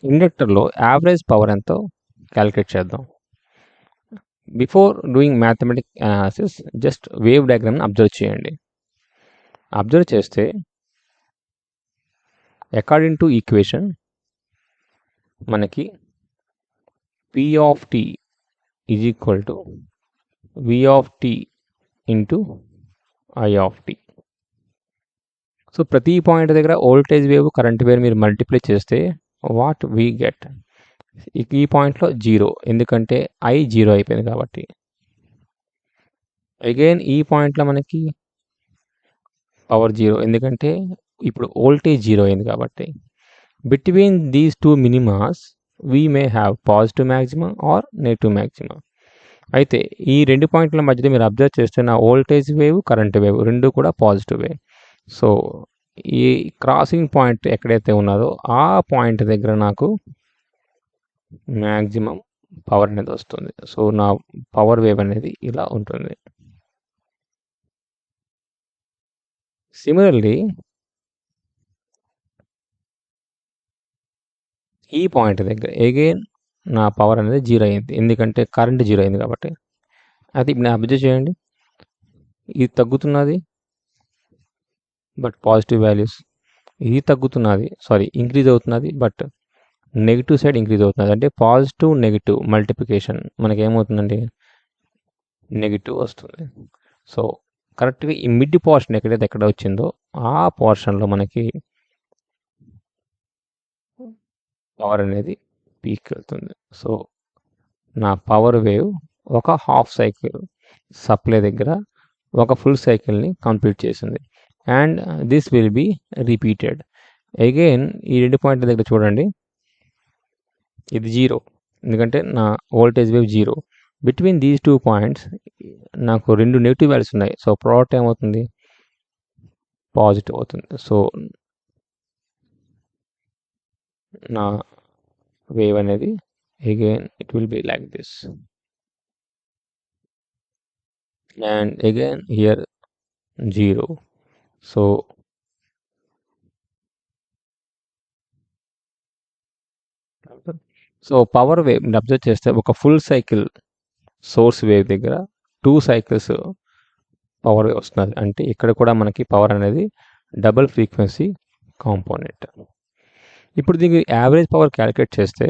ఇండక్టర్లో average power ఎంతో calculate చేద్దాం. Before doing mathematic analysis just wave డయాగ్రామ్ని అబ్జర్వ్ చేయండి. అబ్జర్వ్ చేస్తే అకార్డింగ్ టు ఈక్వేషన్ మనకి P of t is equal to V of t into I of t. So ప్రతి point దగ్గర voltage wave current wave మీరు multiply చేస్తే what we get, ఈ పాయింట్లో 0 ఎందుకంటే I 0 అయిపోయింది కాబట్టి. అగైన్ ఈ పాయింట్లో మనకి పవర్ 0 ఎందుకంటే ఇప్పుడు వోల్టేజ్ 0 అయింది కాబట్టి. Between these two minimas we may have positive maximum or negative maximum. అయితే ఈ రెండు పాయింట్ల మధ్యలో మీరు అబ్జర్వ్ చేస్తే నా వోల్టేజ్ వేవ్ కరెంట్ వేవ్ రెండు కూడా పాజిటివ్ వేవ్. సో ఈ క్రాసింగ్ పాయింట్ ఎక్కడైతే ఉన్నదో ఆ పాయింట్ దగ్గర నాకు మ్యాక్సిమం పవర్ అనేది వస్తుంది. సో నా పవర్ వేవ్ అనేది ఇలా ఉంటుంది. సిమిలర్లీ ఈ పాయింట్ దగ్గర అగైన్ నా పవర్ అనేది 0 అయింది ఎందుకంటే కరెంట్ 0 అయింది కాబట్టి. అది ఇప్పుడు అబ్జర్వ్ చేయండి, ఇది తగ్గుతున్నది బట్ పాజిటివ్ వాల్యూస్, ఇది తగ్గుతున్నది ఇంక్రీజ్ అవుతున్నది బట్ నెగిటివ్ సైడ్ ఇంక్రీజ్ అవుతున్నది. అంటే పాజిటివ్ నెగిటివ్ మల్టిప్లికేషన్ మనకి ఏమవుతుందండి, నెగిటివ్ వస్తుంది. సో కరెక్ట్గా ఈ మిడ్ పోర్షన్ ఎక్కడ వచ్చిందో ఆ పోర్షన్లో మనకి పవర్ అనేది పీక్ వెళ్తుంది. సో నా పవర్ వేవ్ ఒక హాఫ్ సైకిల్ సప్లై దగ్గర ఒక ఫుల్ సైకిల్ని కంప్లీట్ చేసింది. And this will be repeated again. ఈ రెండు పాయింట్ల దగ్గర చూడండి, ఇది 0 ఎందుకంటే నా voltage wave 0. Between these two points నాకు రెండు నెగిటివ్ వాల్యూస్ ఉన్నాయి. సో ప్రోడక్ట్ ఏమవుతుంది, పాజిటివ్ అవుతుంది. సో నా వేవ్ అనేది again it will be like this. And again here 0. So power wave observe చేస్తే ఒక ఫుల్ సైకిల్ సోర్స్ వేవ్ దగ్గర 2 సైకిల్స్ పవర్ వేవ్ వస్తున్నది. అంటే ఇక్కడ కూడా మనకి పవర్ అనేది డబుల్ ఫ్రీక్వెన్సీ కాంపోనెంట్. ఇప్పుడు దీనికి యావరేజ్ పవర్ క్యాలిక్యులేట్ చేస్తే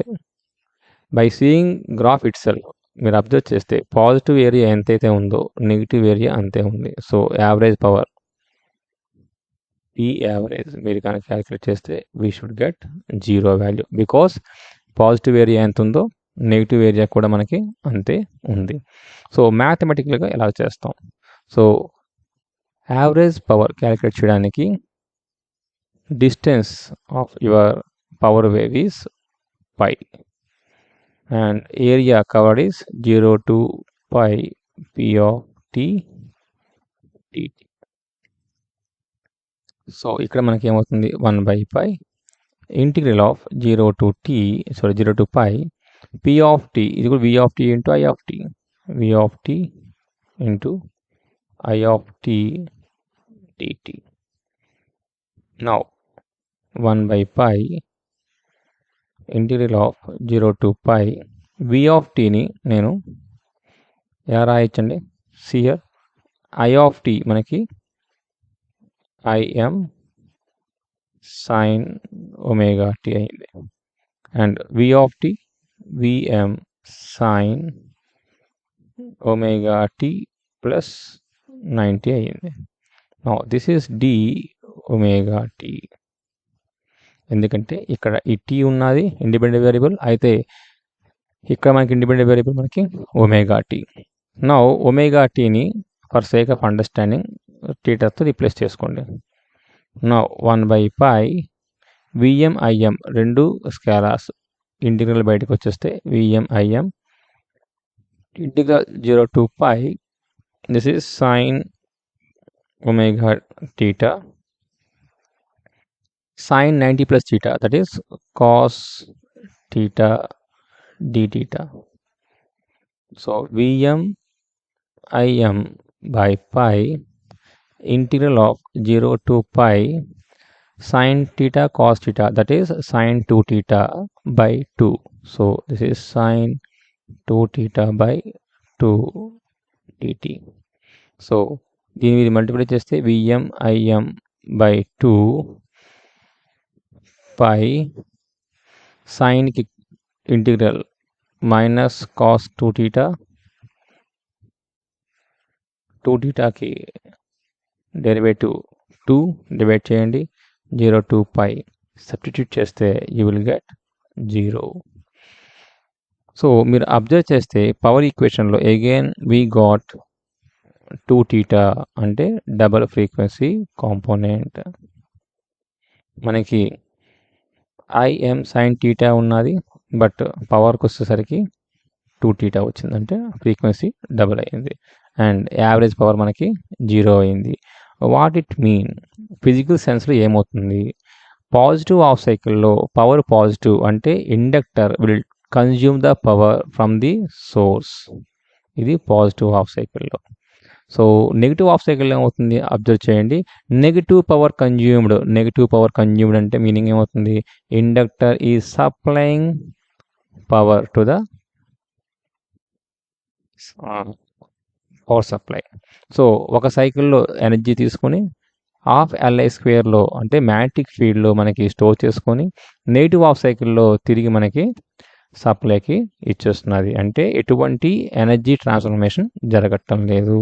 by seeing graph it self మీరు అబ్జర్వ్ చేస్తే పాజిటివ్ ఏరియా ఎంతైతే ఉందో నెగిటివ్ ఏరియా అంతే ఉంది. So average power P average మీరు కనుక క్యాలిక్యులేట్ చేస్తే we should get 0 value because positive area ఎంత ఉందో నెగిటివ్ ఏరియా కూడా మనకి అంతే ఉంది. సో మ్యాథమెటికల్గా ఎలా చేస్తాం, సో యావరేజ్ పవర్ క్యాలిక్యులేట్ చేయడానికి distance of your power wave is pi and area covered is 0 to pi P of t dt. So ఇక్కడ మనకి ఏమవుతుంది 1 by pi integral of 0 to pi P of t ఇది కూడా V of t into I of t, V of t into I of t dt. Now 1 by pi integral of 0 to pi V of tని నేను ఎలా రాయొచ్చండి, సియర్ I of t మనకి IM sin omega t అయింది and V of t VM sin omega t plus 90 అయింది. Now this is d omega t ఎందుకంటే ఇక్కడ ఈ t ఉన్నది independent variable, అయితే ఇక్కడ మనకి ఇండిపెండెంట్ వేరియబుల్ మనకి ఒమేగా టీ. నౌ ఒమేగా టీని ఫర్ సేక్ ఆఫ్ అండర్స్టాండింగ్ థీటాతో రీప్లేస్ చేసుకోండి. Now 1 by pi VM IM రెండు స్కేలార్స్ ఇంటిగ్రల్ బయటకు వచ్చేస్తే VM IM integral 0 to pi this is sine omega theta sin 90 plus theta, that is cos theta d theta. So Vm Im by pi integral of 0 to pi sin theta cos theta, that is sin 2 theta by 2. So this is sin 2 theta by 2 dt. So దీని మీద multiply చేస్తే Vm Im by 2 pi సైన్కి integral minus cos 2 theta, 2 thetaకి derivative 2 divide చేయండి 0 to pi, substitute చేస్తే you will get 0. So మీరు observe చేస్తే power ఈక్వేషన్లో అగైన్ వీ గాట్ 2 theta అంటే డబల్ ఫ్రీక్వెన్సీ కాంపోనెంట్. మనకి Im sin theta ఉన్నది, బట్ పవర్కి వచ్చేసరికి 2 theta వచ్చింది, అంటే ఫ్రీక్వెన్సీ డబుల్ అయింది అండ్ యావరేజ్ పవర్ మనకి 0 అయింది. వాట్ ఇట్ మీన్ ఫిజికల్ సెన్స్లో ఏమవుతుంది? పాజిటివ్ హాఫ్ సైకిల్లో పవర్ పాజిటివ్ అంటే inductor will consume the power from the source, ఇది పాజిటివ్ హాఫ్ సైకిల్లో. సో నెగిటివ్ హాఫ్ సైకిల్ ఏమవుతుంది అబ్జర్వ్ చేయండి, నెగిటివ్ పవర్ కన్జ్యూమ్డ్ అంటే మీనింగ్ ఏమవుతుంది? Inductor is supplying power to the power supply. So ఒక సైకిల్లో ఎనర్జీ తీసుకొని హాఫ్ Li² అంటే మ్యాగ్నెటిక్ ఫీల్డ్లో మనకి స్టోర్ చేసుకొని నెగిటివ్ హాఫ్ సైకిల్లో తిరిగి మనకి సప్లైకి ఇచ్చేస్తున్నది, అంటే ఎటువంటి ఎనర్జీ ట్రాన్స్ఫర్మేషన్ జరగటం లేదు.